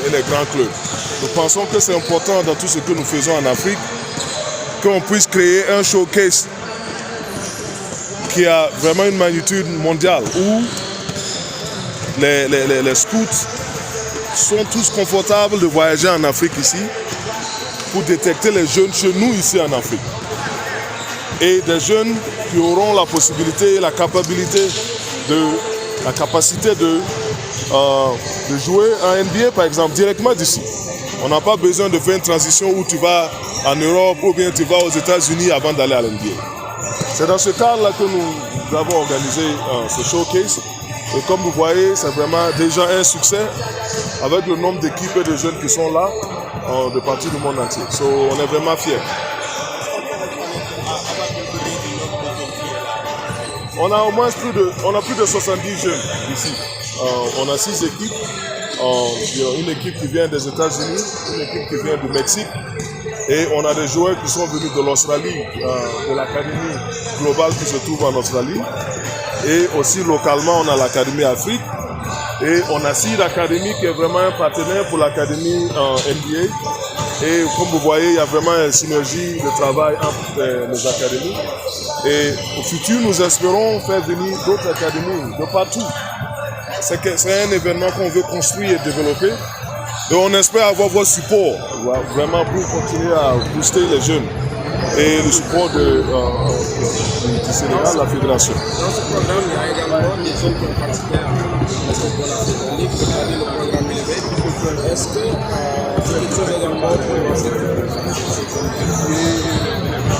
les grands clubs. Nous pensons que c'est important dans tout ce que nous faisons en Afrique qu'on puisse créer un showcase qui a vraiment une magnitude mondiale où les scouts sont tous confortables de voyager en Afrique ici pour détecter les jeunes chez nous ici en Afrique. Et des jeunes qui auront la possibilité et la capacité de jouer en NBA par exemple directement d'ici. On n'a pas besoin de faire une transition où tu vas en Europe ou bien tu vas aux États-Unis avant d'aller à l'NBA. C'est dans ce cadre-là que nous avons organisé ce showcase. Et comme vous voyez, c'est vraiment déjà un succès avec le nombre d'équipes et de jeunes qui sont là de partout du monde entier. So, on est vraiment fiers. On a au moins plus de 70 jeunes ici. On a 6 équipes. Il y a une équipe qui vient des États-Unis, une équipe qui vient du Mexique. Et on a des joueurs qui sont venus de l'Australie, de l'académie globale qui se trouve en Australie. Et aussi localement, on a l'Académie Afrique. Et on a SEED Academy qui est vraiment un partenaire pour l'Académie NBA. Et comme vous voyez, il y a vraiment une synergie de travail entre les académies. Et au futur, nous espérons faire venir d'autres académies de partout. C'est un événement qu'on veut construire et développer. Et on espère avoir votre support, vraiment pour continuer à booster les jeunes. Et le support du Sénégal, la fédération. Dans ce programme, il y a également des jeunes qui ont participé à la Ligue, le programme élevé. Est-ce que c'est quelque chose également pour cette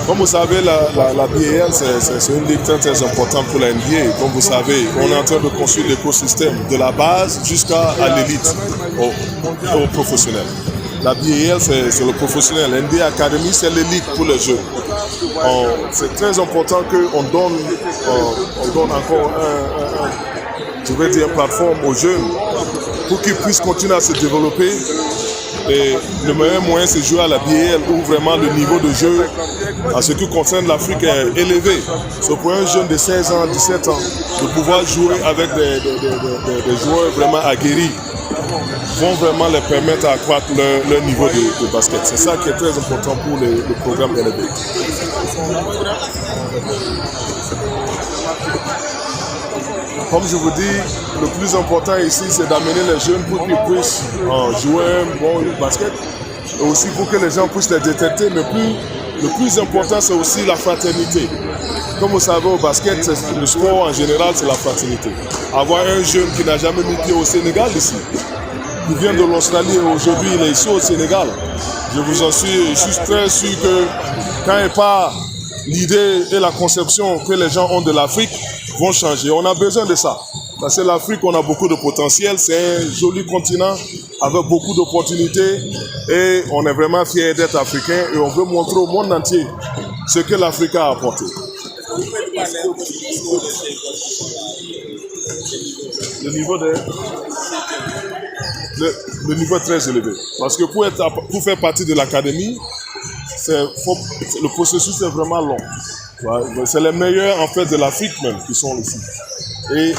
Comme vous savez, la BAL, c'est une ligue très, très importante pour la NBA. Comme vous savez, on est en train de construire l'écosystème de la base jusqu'à l'élite, au professionnel. La BAL, c'est le professionnel. NBA Academy, c'est l'élite pour les jeunes. C'est très important qu'on donne encore une plateforme aux jeunes pour qu'ils puissent continuer à se développer. Et le meilleur moyen, c'est de jouer à la BAL où vraiment le niveau de jeu, à ce qui concerne l'Afrique, est élevé. C'est pour un jeune de 16 ans, 17 ans, de pouvoir jouer avec des joueurs vraiment aguerris, vont vraiment les permettre d'accroître leur niveau de basket. C'est ça qui est très important pour le programme LB. Comme je vous dis, le plus important ici, c'est d'amener les jeunes pour qu'ils puissent jouer un bon basket. Et aussi pour que les gens puissent les détecter. Mais le plus important, c'est aussi la fraternité. Comme vous savez, au basket, le sport en général, c'est la fraternité. Avoir un jeune qui n'a jamais mis pied au Sénégal ici, qui vient de l'Australie et aujourd'hui il est ici au Sénégal. Je suis très sûr que quand il part, l'idée et la conception que les gens ont de l'Afrique vont changer. On a besoin de ça. Parce que l'Afrique, on a beaucoup de potentiel. C'est un joli continent avec beaucoup d'opportunités. Et on est vraiment fiers d'être africains. Et on veut montrer au monde entier ce que l'Afrique a apporté. Le niveau est très élevé. Parce que pour faire partie de l'académie, le processus est vraiment long. Ouais, c'est les meilleurs en fait de l'Afrique même qui sont ici. Et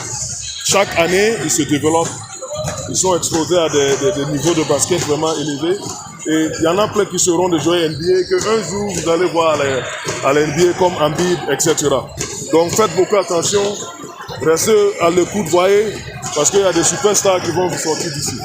chaque année, ils se développent. Ils sont exposés à des niveaux de basket vraiment élevés. Et il y en a plein qui seront des joueurs NBA qu'un jour vous allez voir à l'NBA comme Embiid, etc. Donc faites beaucoup attention. Restez à l'écoute, voyez, parce qu'il y a des superstars qui vont vous sortir d'ici.